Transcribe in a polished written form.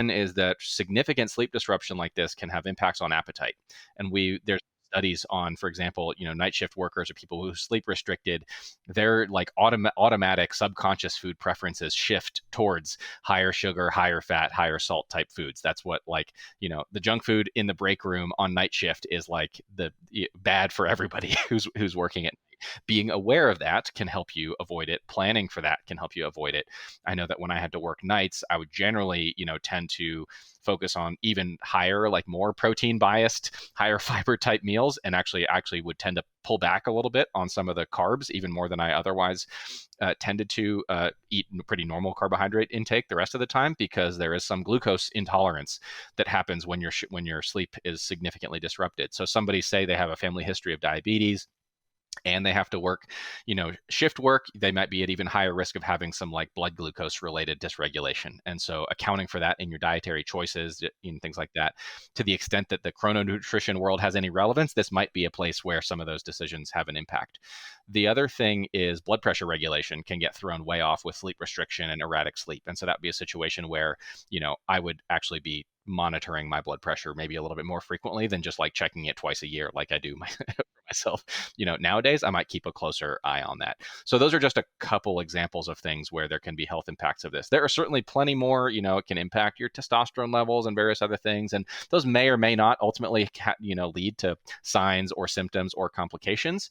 is that significant sleep disruption like this can have impacts on appetite. And there's studies on, for example, night shift workers or people who sleep restricted, their like automatic subconscious food preferences shift towards higher sugar, higher fat, higher salt type foods. That's what, like, the junk food in the break room on night shift is like the bad for everybody who's working it. Being aware of that can help you avoid it. Planning for that can help you avoid it. I know that when I had to work nights, I would generally, tend to focus on even higher, like more protein biased, higher fiber type meals, and actually would tend to pull back a little bit on some of the carbs, even more than I otherwise tended to eat pretty normal carbohydrate intake the rest of the time, because there is some glucose intolerance that happens when your sleep is significantly disrupted. So somebody say they have a family history of diabetes and they have to work, shift work, they might be at even higher risk of having some like blood glucose related dysregulation. And so accounting for that in your dietary choices and things like that, to the extent that the chrononutrition world has any relevance, this might be a place where some of those decisions have an impact. The other thing is blood pressure regulation can get thrown way off with sleep restriction and erratic sleep. And so that would be a situation where, I would actually be monitoring my blood pressure maybe a little bit more frequently than just like checking it twice a year like I do for myself. Nowadays I might keep a closer eye on that. So those are just a couple examples of things where there can be health impacts of this. There are certainly plenty more. It can impact your testosterone levels and various other things, and those may or may not ultimately lead to signs or symptoms or complications.